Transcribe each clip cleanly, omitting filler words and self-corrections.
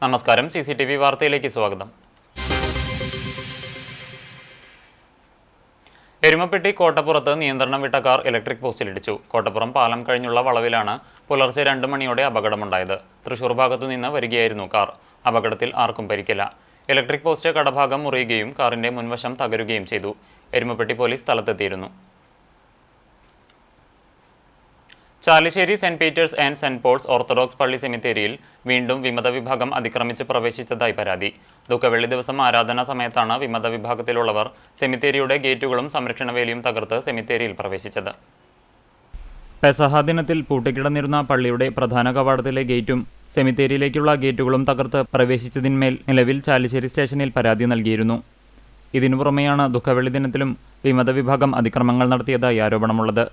നമസ്കാരം, CCTV വാർത്തയിലേക്ക് സ്വാഗതം. എരുമപ്പെട്ടി കോട്ടപ്പുറത്ത് നിയന്ത്രണം വിട്ട കാർ ഇലക്ട്രിക് പോസ്റ്റിലിടിച്ചു. കോട്ടപ്പുറം പാലം കഴിഞ്ഞുള്ള വളവിലാണ് പുലർച്ചെ 2 മണിയോടെ അപകടമുണ്ടായത്. തൃശൂർ ഭാഗത്തു നിന്ന് വരികയായിരുന്നു കാർ. അപകടത്തിൽ ആർക്കും പരിക്കില്ല. ഇലക്ട്രിക് പോസ്റ്റ് കടഭാഗം മുറിയുകയും കാറിന്റെ മുൻവശം തകരുകയും ചെയ്തു. എരുമപ്പെട്ടി പോലീസ് സ്ഥലത്തെത്തിയിരുന്നു. Chalissery Saint Peter's and Saint Paul's Orthodox പള്ളി സെമിത്തേരിയിൽ വീണ്ടും വിമത വിഭാഗം അതിക്രമിച്ച് പ്രവേശിച്ചതായി പരാതി. ദുഃഖവെള്ളി ദിവസം ആരാധനാ സമയത്താണ് വിമത വിഭാഗത്തിലുള്ളവർ സെമിത്തേരിയുടെ ഗേറ്റുകളും സംരക്ഷണ വേലിയും തകർത്ത് സെമിത്തേരിയിൽ പ്രവേശിച്ചത്. പെസഹ ദിനത്തിൽ പൂട്ടിക്കിടന്നിരുന്ന പള്ളിയുടെ പ്രധാന കവാടത്തിലെ ഗേറ്റും സെമിത്തേരിയിലേക്കുള്ള ഗേറ്റുകളും തകർത്ത് പ്രവേശിച്ചതിന്മേൽ നിലവിൽ ചാലിശ്ശേരി സ്റ്റേഷനിൽ പരാതി നൽകിയിരുന്നു. ഇതിനു പുറമെയാണ് ദുഃഖവെള്ളി ദിനത്തിലും വിമത വിഭാഗം അതിക്രമങ്ങൾ നടത്തിയതായി ആരോപണമുള്ളത്.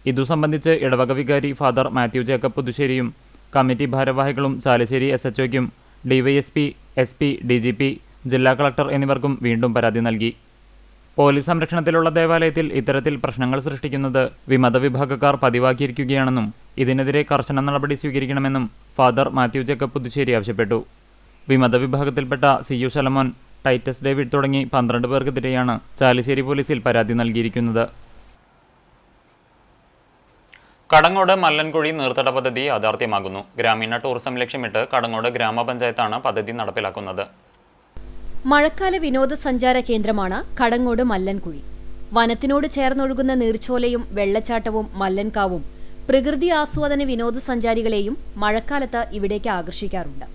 ഇതു സംബന്ധിച്ച് ഇടവക വികാരി ഫാദർ മാത്യു ജേക്കബ് പുതുശ്ശേരിയും കമ്മിറ്റി ഭാരവാഹികളും ചാലിശ്ശേരി SHOയ്ക്കും DYSP, SP, DGP, ജില്ലാ കളക്ടർ എന്നിവർക്കും വീണ്ടും പരാതി നൽകി. പോലീസ് സംരക്ഷണത്തിലുള്ള ദേവാലയത്തിൽ ഇത്തരത്തിൽ പ്രശ്നങ്ങൾ സൃഷ്ടിക്കുന്നത് വിമത വിഭാഗക്കാർ പതിവാക്കിയിരിക്കുകയാണെന്നും ഇതിനെതിരെ കർശന നടപടി സ്വീകരിക്കണമെന്നും ഫാദർ മാത്യു ജേക്കബ് പുതുശ്ശേരി ആവശ്യപ്പെട്ടു. വിമത വിഭാഗത്തിൽപ്പെട്ട CU ശലമോൻ, ടൈറ്റസ് ഡേവിഡ് തുടങ്ങി 12 പേർക്കെതിരെയാണ് ചാലിശ്ശേരി പോലീസിൽ പരാതി നൽകിയിരിക്കുന്നത്. കടങ്ങോട് മല്ലൻകുഴി നീർത്തട പദ്ധതി യാഥാർത്ഥ്യമാകുന്നു. ഗ്രാമീണ ടൂറിസം ലക്ഷ്യമിട്ട് കടങ്ങോട് ഗ്രാമപഞ്ചായത്താണ് പദ്ധതി നടപ്പിലാക്കുന്നത്. മഴക്കാല വിനോദസഞ്ചാര കേന്ദ്രമാണ് കടങ്ങോട് മല്ലൻകുഴി. വനത്തിനോട് ചേർന്നൊഴുകുന്ന നീർച്ചോലയും വെള്ളച്ചാട്ടവും മല്ലൻകാവും പ്രകൃതി ആസ്വാദന വിനോദസഞ്ചാരികളെയും മഴക്കാലത്ത് ഇവിടേക്ക് ആകർഷിക്കാറുണ്ട്.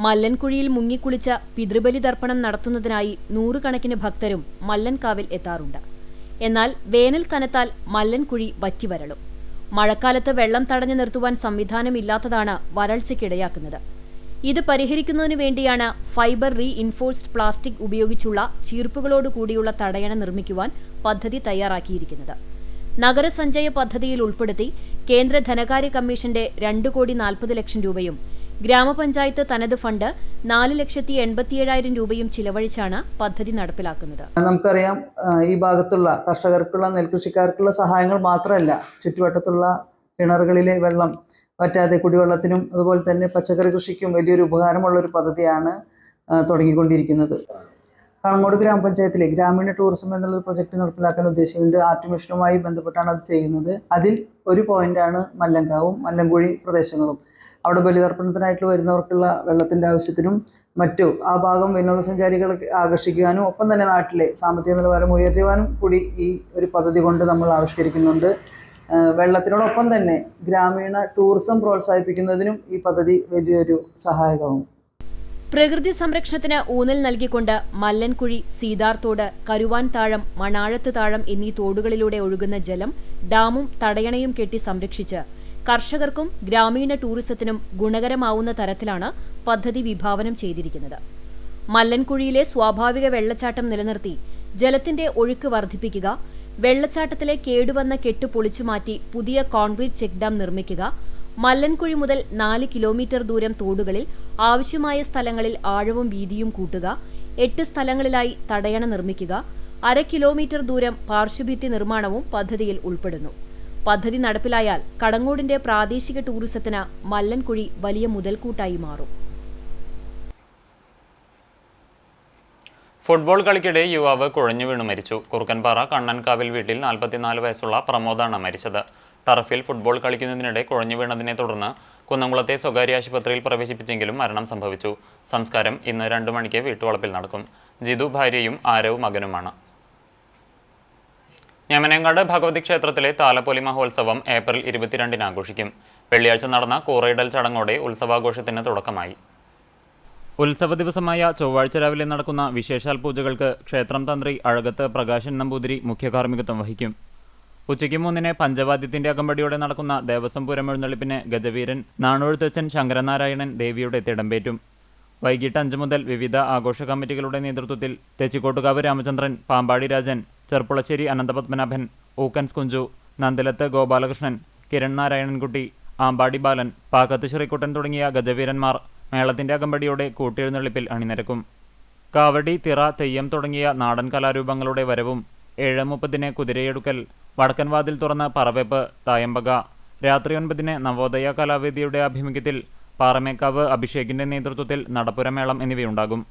മല്ലൻകുഴിയിൽ മുങ്ങിക്കുളിച്ച പിതൃബലി തർപ്പണം നടത്തുന്നതിനായി 100 കണക്കിന് ഭക്തരും മല്ലൻകാവിൽ എത്താറുണ്ട്. എന്നാൽ വേനൽ കനത്താൽ മല്ലൻകുഴി വറ്റിവരളും. മഴക്കാലത്ത് വെള്ളം തടഞ്ഞു നിർത്തുവാൻ സംവിധാനമില്ലാത്തതാണ് വരൾച്ചയ്ക്കിടയാക്കുന്നത്. ഇത് പരിഹരിക്കുന്നതിനു വേണ്ടിയാണ് ഫൈബർ റീഇൻഫോഴ്സ്ഡ് പ്ലാസ്റ്റിക് ഉപയോഗിച്ചുള്ള ചീർപ്പുകളോടുകൂടിയുള്ള തടയണ നിർമ്മിക്കുവാൻ പദ്ധതി തയ്യാറാക്കിയിരിക്കുന്നത്. നഗരസഞ്ചയ പദ്ധതിയിൽ ഉൾപ്പെടുത്തി കേന്ദ്ര ധനകാര്യ കമ്മീഷന്റെ 2,40,00,000 രൂപയും ഗ്രാമപഞ്ചായത്ത് തനത് ഫണ്ട് 4,87,000 രൂപയും ചിലവഴിച്ചാണ് പദ്ധതി നടപ്പിലാക്കുന്നത്. നമുക്കറിയാം, ഈ ഭാഗത്തുള്ള കർഷകർക്കുള്ള നെൽകൃഷിക്കാർക്കുള്ള സഹായങ്ങൾ മാത്രമല്ല, ചുറ്റുവട്ടത്തുള്ള കിണറുകളിലെ വെള്ളം വറ്റാതെ കുടിവെള്ളത്തിനും അതുപോലെ തന്നെ പച്ചക്കറി കൃഷിക്കും വലിയൊരു ഉപകാരമുള്ള ഒരു പദ്ധതിയാണ് തുടങ്ങിക്കൊണ്ടിരിക്കുന്നത്. കടങ്ങോട് ഗ്രാമപഞ്ചായത്തിലെ ഗ്രാമീണ ടൂറിസം എന്നുള്ള പ്രൊജക്ട് നടപ്പിലാക്കാൻ ഉദ്ദേശിക്കുന്നത് ആർട്ട് മിഷനുമായി ബന്ധപ്പെട്ടാണ് അത് ചെയ്യുന്നത്. അതിൽ ഒരു പോയിന്റാണ് മല്ലൻകാവും മല്ലൻകുഴി പ്രദേശങ്ങളും. അവിടെ ബലിതർപ്പണത്തിനായിട്ട് വരുന്നവർക്കുള്ള വെള്ളത്തിൻ്റെ ആവശ്യത്തിനും മറ്റു ആ ഭാഗം വിനോദസഞ്ചാരികളെ ആകർഷിക്കുവാനും ഒപ്പം തന്നെ നാട്ടിലെ സാമ്പത്തിക നിലവാരം ഉയർത്തുവാനും കൂടി ഈ ഒരു പദ്ധതി കൊണ്ട് നമ്മൾ ആവിഷ്കരിക്കുന്നുണ്ട്. വെള്ളത്തിനോടൊപ്പം തന്നെ ഗ്രാമീണ ടൂറിസം പ്രോത്സാഹിപ്പിക്കുന്നതിനും ഈ പദ്ധതി വലിയൊരു സഹായകമാകും. പ്രകൃതി സംരക്ഷണത്തിന് ഊന്നൽ നൽകിക്കൊണ്ട് മല്ലൻകുഴി, സീതാർത്തോട്, കരുവാൻ താഴം, മണാഴത്ത് താഴം എന്നീ തോടുകളിലൂടെ ഒഴുകുന്ന ജലം ഡാമും തടയണയും കെട്ടി സംരക്ഷിച്ച് കർഷകർക്കും ഗ്രാമീണ ടൂറിസത്തിനും ഗുണകരമാവുന്ന തരത്തിലാണ് പദ്ധതി വിഭാവനം ചെയ്തിരിക്കുന്നത്. മല്ലൻകുഴിയിലെ സ്വാഭാവിക വെള്ളച്ചാട്ടം നിലനിർത്തി ജലത്തിന്റെ ഒഴുക്ക് വർദ്ധിപ്പിക്കുക, വെള്ളച്ചാട്ടത്തിലെ കേടുവന്ന കെട്ട് പൊളിച്ചുമാറ്റി പുതിയ കോൺക്രീറ്റ് ചെക്ക് ഡാം നിർമ്മിക്കുക, മല്ലൻകുഴി മുതൽ 4 കിലോമീറ്റർ ദൂരം തോടുകളിൽ ആവശ്യമായ സ്ഥലങ്ങളിൽ ആഴവും വീതിയും കൂട്ടുക, 8 സ്ഥലങ്ങളിലായി തടയണ നിർമ്മിക്കുക, 1/2 കിലോമീറ്റർ ദൂരം പാർശ്വഭിത്തി നിർമ്മാണവും പദ്ധതിയിൽ ഉൾപ്പെടുന്നു. പദ്ധതി നടപ്പിലായാൽ കടങ്ങോടിന്റെ പ്രാദേശിക ടൂറിസത്തിന് മല്ലൻകുഴി വലിയ മുതൽക്കൂട്ടായി മാറും. ഫുട്ബോൾ കളിക്കിടെ യുവാവ് കുഴഞ്ഞു വീണു മരിച്ചു. കുറുക്കൻപാറ കണ്ണൻകാവിൽ വീട്ടിൽ 44 വയസ്സുള്ള പ്രമോദാണ് മരിച്ചത്. ടർഫിൽ ഫുട്ബോൾ കളിക്കുന്നതിനിടെ കുഴഞ്ഞു വീണതിനെ തുടർന്ന് കുന്നംകുളത്തെ സ്വകാര്യ ആശുപത്രിയിൽ പ്രവേശിപ്പിച്ചെങ്കിലും മരണം സംഭവിച്ചു. സംസ്കാരം ഇന്ന് 2 മണിക്ക് വീട്ടുവളപ്പിൽ നടക്കും. ജിതു ഭാര്യയും ആരവ് മകനുമാണ്. ഞമനേങ്ങാട് ഭഗവതി ക്ഷേത്രത്തിലെ താലപ്പൊലി മഹോത്സവം ഏപ്രിൽ 22-ന് ആഘോഷിക്കും. വെള്ളിയാഴ്ച നടന്ന കൂറയിടൽ ചടങ്ങോടെ ഉത്സവാഘോഷത്തിന് തുടക്കമായി. ഉത്സവ ദിവസമായ ചൊവ്വാഴ്ച രാവിലെ നടക്കുന്ന വിശേഷാൽ പൂജകൾക്ക് ക്ഷേത്രം തന്ത്രി അഴകത്ത് പ്രകാശൻ നമ്പൂതിരി മുഖ്യ കാർമ്മികത്വം വഹിക്കും. ഉച്ചയ്ക്ക് 3-ന് പഞ്ചവാദ്യത്തിന്റെ അകമ്പടിയോടെ നടക്കുന്ന ദേവസ്വം പൂരം എഴുന്നള്ളിപ്പിന് ഗജവീരൻ നാണൊഴുത്തച്ഛൻ ശങ്കരനാരായണൻ ദേവിയുടെ തിടമ്പേറ്റും. വൈകിട്ട് 5 മുതൽ വിവിധ ആഘോഷ കമ്മിറ്റികളുടെ നേതൃത്വത്തിൽ തെച്ചിക്കോട്ടുകാവ് രാമചന്ദ്രൻ, പാമ്പാടി രാജൻ, ചെർപ്പുളശ്ശേരി അനന്തപത്മനാഭൻ, ഊക്കൻസ് കുഞ്ചു, നന്ദിലത്ത് ഗോപാലകൃഷ്ണൻ, കിരൺ നാരായണൻകുട്ടി, ആമ്പാടി ബാലൻ, പാക്കത്ത് ശ്രീകുട്ടൻ തുടങ്ങിയ ഗജവീരന്മാർ മേളത്തിന്റെ അകമ്പടിയോടെ കൂട്ടിയെഴുന്നള്ളിപ്പിൽ അണിനിരക്കും. കാവടി, തിറ, തെയ്യം തുടങ്ങിയ നാടൻ കലാരൂപങ്ങളുടെ വരവും 7:30-ന് കുതിരയെടുക്കൽ, വടക്കൻവാതിൽ തുറന്ന് പറവെപ്പ്, തായമ്പക, രാത്രി 9-ന് നവോദയ കലാവേദിയുടെ ആഭിമുഖ്യത്തിൽ പാറമേക്കാവ് അഭിഷേകിന്റെ നേതൃത്വത്തിൽ നടപ്പുരമേളം എന്നിവയുണ്ടാകും.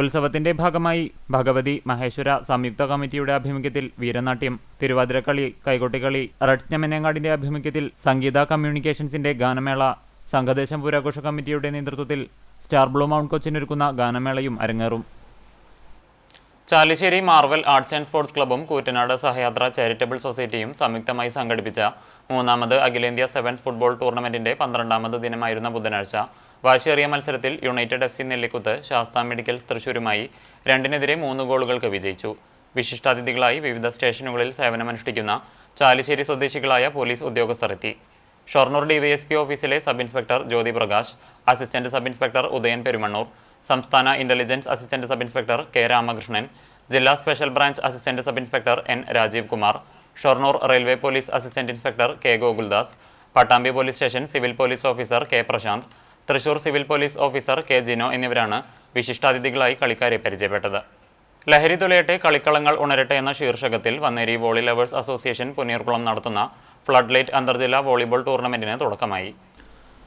ഉത്സവത്തിന്റെ ഭാഗമായി ഭഗവതി മഹേശ്വര സംയുക്ത കമ്മിറ്റിയുടെ ആഭിമുഖ്യത്തിൽ വീരനാട്യം, തിരുവാതിരക്കളി, കൈകൊട്ടിക്കളി, റെഡ്സ് ഞമനങ്ങാടിന്റെ ആഭിമുഖ്യത്തിൽ സംഗീത കമ്മ്യൂണിക്കേഷൻസിന്റെ ഗാനമേള, സംഘദേശം പുരാഘോഷ കമ്മിറ്റിയുടെ നേതൃത്വത്തിൽ സ്റ്റാർ ബ്ലൂ മൗണ്ട് കൊച്ചിനൊരുക്കുന്ന ഗാനമേളയും അരങ്ങേറും. Chalissery Marvel arts and sports ക്ലബ്ബും കൂറ്റനാട് സഹയാത്ര ചാരിറ്റബിൾ സൊസൈറ്റിയും സംയുക്തമായി സംഘടിപ്പിച്ച 3ാമത് അഖിലേന്ത്യാ സെവൻസ് ഫുട്ബോൾ ടൂർണമെന്റിന്റെ 12ാമത് ദിനമായിരുന്ന ബുധനാഴ്ച വാശിയേറിയ മത്സരത്തിൽ United FC Nellikkuth Sastha medicals തൃശൂരുമായി 2-3 ഗോളുകൾക്ക് വിജയിച്ചു. വിശിഷ്ടാതിഥികളായി വിവിധ സ്റ്റേഷനുകളിൽ സേവനമനുഷ്ഠിക്കുന്ന ചാലിശ്ശേരി സ്വദേശികളായ പോലീസ് ഉദ്യോഗസ്ഥർ എത്തി. ഷൊർണൂർ DYSP ഓഫീസിലെ sub inspector Jyothi Prakash, assistant sub inspector Udayan Perumannur, സംസ്ഥാന intelligence assistant sub inspector K Ramakrishnan, ജില്ലാ special branch assistant sub inspector N Rajeev Kumar, Shoranur railway police assistant inspector K Gokuldas, Pattambi police station civil police officer K Prashanth, Thrissur civil police officer K Jino എന്നിവരാണ് വിശിഷ്ടാതിഥികളായി കളിക്കാരെ പരിചയപ്പെട്ടത്. ലഹരി തുലയട്ടെ, കളിക്കളങ്ങൾ ഉണരട്ടെ എന്ന ശീർഷകത്തിൽ Vanneri volley lovers association Punneerkulam നടത്തുന്ന ഫ്ലഡ് ലൈറ്റ് അന്തർജില്ലാ വോളിബോൾ ടൂർണമെന്റിന് തുടക്കമായി.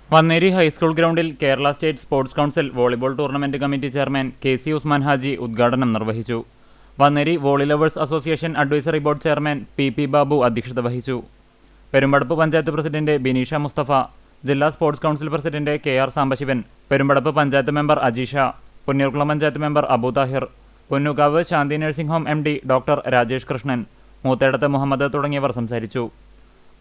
വന്നേരി ഹൈസ്കൂൾ ഗ്രൗണ്ടിൽ Kerala state sports council volleyball tournament committee chairman KC Usman Haji ഉദ്ഘാടനം നിർവഹിച്ചു. Vanneri volley lovers association advisory board chairman PP Babu അധ്യക്ഷത വഹിച്ചു. പെരുമ്പടപ്പ് പഞ്ചായത്ത് പ്രസിഡന്റ് ബിനീഷ മുസ്തഫ, ജില്ലാ sports council president KR Sambasivan, Perumpadappu panchayat member Ajeesha, Punneerkulam panchayat member Abu Thahir, Punnukavu Shanthi nursing home MD doctor Rajesh Krishnan, Moothedath Muhammad തുടങ്ങിയവർ സംസാരിച്ചു.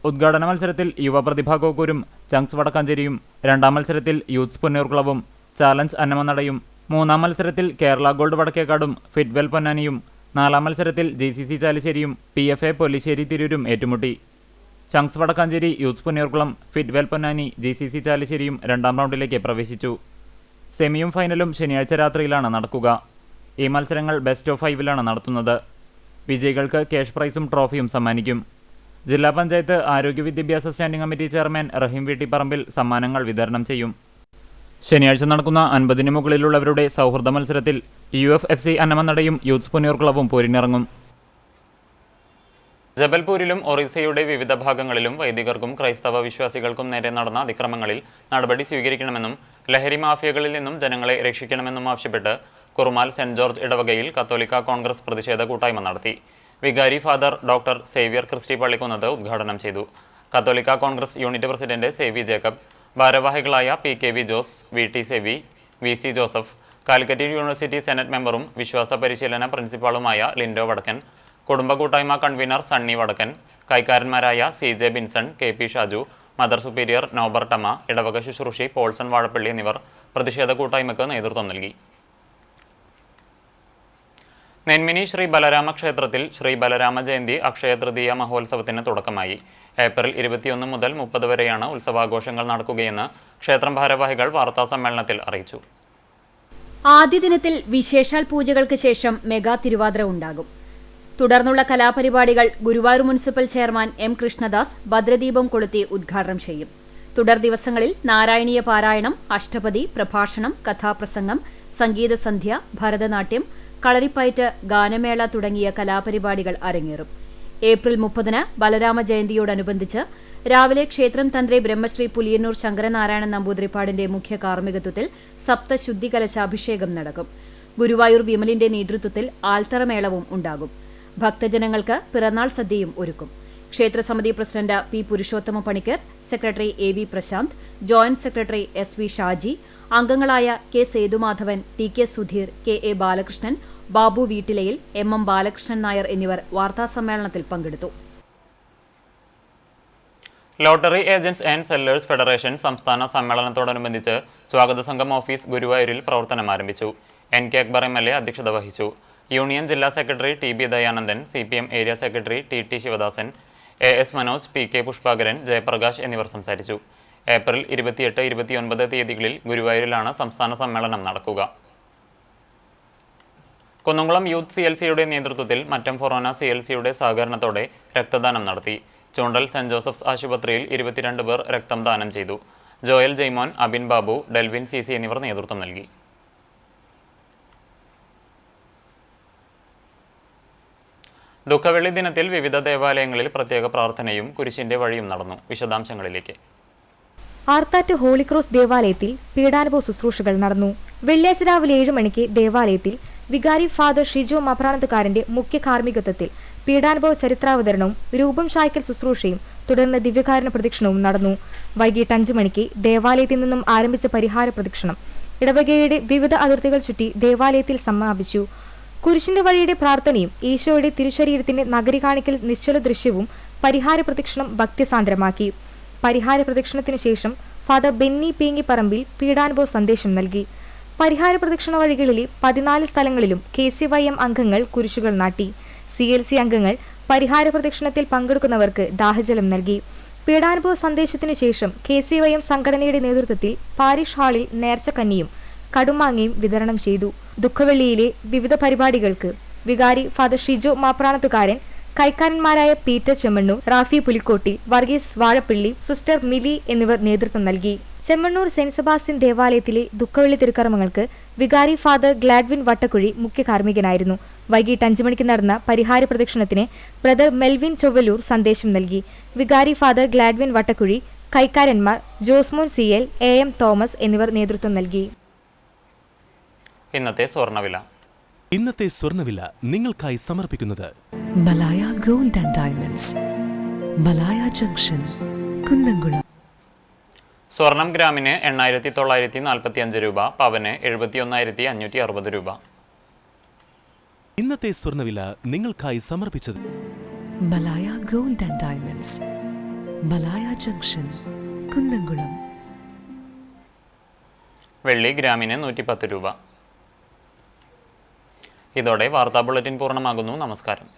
ഉദ്ഘാടന മത്സരത്തിൽ യുവപ്രതിഭാ ഗോകുരും ചങ്സ് വടക്കാഞ്ചേരിയും, 2ാം മത്സരത്തിൽ യൂത്ത്സ് പുന്നൂർകുളവും ചാലഞ്ച് അന്നമനടയും, 3ാം മത്സരത്തിൽ കേരള ഗോൾഡ് വടക്കേക്കാടും ഫിറ്റ്വെൽ പൊന്നാനിയും, 4ാം മത്സരത്തിൽ GCC ചാലിശ്ശേരിയും PFA പൊല്ലിശ്ശേരി തിരൂരും ഏറ്റുമുട്ടി. ചങ്സ് Vadakkanchery, youths Punnoorkulam, Fitwell Ponnani, GCC ചാലിശ്ശേരിയും 2ാം റൗണ്ടിലേക്ക് പ്രവേശിച്ചു. സെമിയും ഫൈനലും ശനിയാഴ്ച രാത്രിയിലാണ് നടക്കുക. ഈ മത്സരങ്ങൾ ബെസ്റ്റ് ഓഫ് 5ലാണ് നടത്തുന്നത്. വിജയികൾക്ക് ക്യാഷ് പ്രൈസും ട്രോഫിയും സമ്മാനിക്കും. ജില്ലാ പഞ്ചായത്ത് ആരോഗ്യ വിദ്യാഭ്യാസ സ്റ്റാൻഡിംഗ് കമ്മിറ്റി ചെയർമാൻ റഹീം വീട്ടിപ്പറമ്പിൽ സമ്മാനങ്ങൾ വിതരണം ചെയ്യും. ശനിയാഴ്ച നടക്കുന്ന 50-ന് മുകളിലുള്ളവരുടെ സൗഹൃദ മത്സരത്തിൽ UFFC അന്നമനടയും യൂത്ത്സ് പുന്നൂർകുളവും പോരിനിറങ്ങും. ജബൽപൂരിലും ഒറീസയുടെ വിവിധ ഭാഗങ്ങളിലും വൈദികർക്കും ക്രൈസ്തവ വിശ്വാസികൾക്കും നേരെ നടന്ന അതിക്രമങ്ങളിൽ നടപടി സ്വീകരിക്കണമെന്നും ലഹരി മാഫിയകളിൽ നിന്നും ജനങ്ങളെ രക്ഷിക്കണമെന്നും ആവശ്യപ്പെട്ട് കുറുമാൽ സെന്റ് ജോർജ് ഇടവകയിൽ കത്തോലിക്ക കോൺഗ്രസ് പ്രതിഷേധ കൂട്ടായ്മ നടത്തി. വികാരി ഫാദർ ഡോക്ടർ സേവ്യർ ക്രിസ്റ്റി പള്ളിക്കുന്നത് ഉദ്ഘാടനം ചെയ്തു. കത്തോലിക്ക കോൺഗ്രസ് യൂണിറ്റ് പ്രസിഡന്റ് സേവി ജേക്കബ്, ഭാരവാഹികളായ PKV Jose, VT Savy, VC Joseph, Calicut university senate മെമ്പറും വിശ്വാസ പരിശീലന പ്രിൻസിപ്പാളുമായ ലിൻഡോ വടക്കൻ, കുടുംബ കൂട്ടായ്മ കൺവീനർ സണ്ണി വടക്കൻ, കൈക്കാരന്മാരായ CJ Binson, KP Shaju, mother superior നോബർട്ടമ്മ, ഇടവക ശുശ്രൂഷി പോൾസൺ വാഴപ്പള്ളി എന്നിവർ പ്രതിഷേധ കൂട്ടായ്മയ്ക്ക് നേതൃത്വം നൽകി. നെന്മിനി ശ്രീ ബലരാമ ക്ഷേത്രത്തിൽ ശ്രീ ബലരാമ ജയന്തി അക്ഷയ തൃതീയ മഹോത്സവത്തിന് തുടക്കമായി. ഏപ്രിൽ 21 മുതൽ 30 വരെയാണ് ഉത്സവാഘോഷങ്ങൾ നടക്കുകയെന്ന് ക്ഷേത്രം ഭാരവാഹികൾ വാർത്താ സമ്മേളനത്തിൽ അറിയിച്ചു. ആദ്യ ദിനത്തിൽ വിശേഷാൽ പൂജകൾക്ക് ശേഷം മെഗാ തിരുവാതിര ഉണ്ടാകും. തുടർന്നുള്ള കലാപരിപാടികൾ Guruvayur municipal chairman M Krishnadas ഭദ്രദീപം കൊളുത്തി ഉദ്ഘാടനം ചെയ്യും. തുടർ ദിവസങ്ങളിൽ നാരായണീയ പാരായണം, അഷ്ടപതി, പ്രഭാഷണം, കഥാപ്രസംഗം, സംഗീതസന്ധ്യ, ഭരതനാട്യം, കളരിപ്പയറ്റ്, ഗാനമേള തുടങ്ങിയ കലാപരിപാടികൾ അരങ്ങേറും. ഏപ്രിൽ 30-ന് ബലരാമ ജയന്തിയോടനുബന്ധിച്ച് രാവിലെ ക്ഷേത്രം തന്ത്രി ബ്രഹ്മശ്രീ പുലിയന്നൂർ ശങ്കരനാരായണൻ നമ്പൂതിരിപ്പാടിന്റെ മുഖ്യ കാർമ്മികത്വത്തിൽ സപ്തശുദ്ധി കലശാഭിഷേകം നടക്കും. ഗുരുവായൂർ വിമലിന്റെ നേതൃത്വത്തിൽ ആൽത്തറമേളവും ഉണ്ടാകും. ഭക്തജനങ്ങൾക്ക് പിറന്നാൾ സദ്യയും ഒരുക്കും. ക്ഷേത്രസമിതി president P Purushothama Panicker, secretary AV Prashanth, joint secretary SV Shaji, അംഗങ്ങളായ K Sethumadhavan, TK Sudheer, KA Balakrishnan, Babu വീട്ടിലയിൽ, MM Balakrishnan Nair എന്നിവർ വാർത്താസമ്മേളനത്തിൽ പങ്കെടുത്തു. Lottery agents and sellers federation സംസ്ഥാന സമ്മേളനത്തോടനുബന്ധിച്ച് സ്വാഗത സംഘം ഓഫീസ് ഗുരുവായൂരിൽ പ്രവർത്തനം ആരംഭിച്ചു. NK അക്ബർ MLA അധ്യക്ഷത വഹിച്ചു. യൂണിയൻ ജില്ലാ secretary TB Dayanandan, CPM area secretary TT Sivadasan, AS Manoj, PK Pushpakaran, Jayaprakash എന്നിവർ സംസാരിച്ചു. ഏപ്രിൽ 28, 29 തീയതികളിൽ ഗുരുവായൂരിലാണ് സംസ്ഥാന സമ്മേളനം നടക്കുക. കുന്നംകുളം യൂത്ത് CLCയുടെ നേതൃത്വത്തിൽ മറ്റം ഫൊറോന CLCയുടെ സഹകരണത്തോടെ രക്തദാനം നടത്തി. ചൂണ്ടൽ സെന്റ് ജോസഫ്സ് ആശുപത്രിയിൽ 22 പേർ രക്തം ദാനം ചെയ്തു. ജോയൽ ജയ്മോൻ, അബിൻ ബാബു, ഡെൽവിൻ CC എന്നിവർ നേതൃത്വം നൽകി. ദുഃഖവെള്ളി ദിനത്തിൽ വിവിധ ദേവാലയങ്ങളിൽ പ്രത്യേക പ്രാർത്ഥനയും കുരിശിന്റെ വഴിയും നടന്നു. വിശദാംശങ്ങളിലേക്ക്. ആർത്താറ്റ് ഹോളിക്രോസ് ദേവാലയത്തിൽ പീഡാനുഭവ ശുശ്രൂഷകൾ നടന്നു. വെള്ളിയാഴ്ച രാവിലെ 7 മണിക്ക് ദേവാലയത്തിൽ വികാരി ഫാദർ ഷിജോ മപ്രാണത്തുകാരന്റെ മുഖ്യ കാർമ്മികത്വത്തിൽ പീഡാനുഭവ ചരിത്രാവതരണവും രൂപം ചായ്ക്കൽ ശുശ്രൂഷയും തുടർന്ന് ദിവ്യകാരുണ്യ പ്രദക്ഷിണവും നടന്നു. വൈകിട്ട് 5 മണിക്ക് ദേവാലയത്തിൽ നിന്നും ആരംഭിച്ച പരിഹാര പ്രദക്ഷിണം ഇടവകയുടെ വിവിധ അതിർത്തികൾ ചുറ്റി ദേവാലയത്തിൽ സമാപിച്ചു. കുരിശിന്റെ വഴിയുടെ പ്രാർത്ഥനയും ഈശോയുടെ തിരുശരീരത്തിന്റെ നഗരി കാണിക്കൽ നിശ്ചല ദൃശ്യവും പരിഹാര പ്രദക്ഷിണം ഭക്തിസാന്ദ്രമാക്കി. പരിഹാര പ്രദക്ഷിണത്തിനു ശേഷം ഫാദർ ബെന്നി പീങ്ങിപ്പറമ്പിൽ പീഡാനുഭവ സന്ദേശം നൽകി. പരിഹാര പ്രദക്ഷിണ വഴികളിലെ 14 സ്ഥലങ്ങളിലും KCYM അംഗങ്ങൾ കുരിശുകൾ നാട്ടി. CLC അംഗങ്ങൾ പരിഹാര പ്രദക്ഷിണത്തിൽ പങ്കെടുക്കുന്നവർക്ക് ദാഹജലം നൽകി. പീഡാനുഭവ സന്ദേശത്തിനു ശേഷം KCYM സംഘടനയുടെ നേതൃത്വത്തിൽ പാരിഷ് ഹാളിൽ നേർച്ചക്കന്നിയും കടുമാങ്ങയും വിതരണം ചെയ്തു. ദുഃഖവെള്ളിയിലെ വിവിധ പരിപാടികൾക്ക് വികാരി ഫാദർ ഷിജോ മാപ്രാണത്തുകാരൻ, കൈക്കാരന്മാരായ പീറ്റർ ചെമ്മണ്ണൂർ, റാഫി പുലിക്കോട്ടിൽ, വർഗീസ് വാഴപ്പിള്ളി, സിസ്റ്റർ മിലി എന്നിവർ നേതൃത്വം നൽകി. ചെമ്മണ്ണൂർ സെന്റ് സെബാസ്റ്റ്യൻ ദേവാലയത്തിലെ ദുഃഖവെള്ളി തിരുക്കർമ്മങ്ങൾക്ക് വികാരി ഫാദർ ഗ്ലാഡ്വിൻ വട്ടക്കുഴി മുഖ്യ കാർമ്മികനായിരുന്നു. വൈകിട്ട് 5 മണിക്ക് നടന്ന പരിഹാര പ്രദക്ഷിണത്തിന് ബ്രദർ മെൽവിൻ ചൊവ്വലൂർ സന്ദേശം നൽകി. വികാരി ഫാദർ ഗ്ലാഡ്വിൻ വട്ടക്കുഴി, കൈക്കാരന്മാർ ജോസ്മോൻ CL, AM തോമസ് എന്നിവർ നേതൃത്വം നൽകി. ഇന്നത്തെ സ്വർണ്ണവില നിങ്ങൾക്കായി സമർപ്പിക്കുന്നത് Malaya gold and diamonds, Malaya junction, Kunnamkulam. സ്വർണം ഗ്രാമിന് 8,945 രൂപ, പവന് 71,560 രൂപ. ഇന്നത്തെ സ്വർണ്ണവില നിങ്ങൾക്കായി സമർപ്പിച്ചത് Malaya gold and diamonds, Malaya junction, Kunnamkulam. വെള്ളി ഗ്രാമിന് 110 രൂപ. ഇതോടെ വാർത്താ ബുള്ളറ്റിൻ പൂർണ്ണമാകുന്നു. നമസ്കാരം.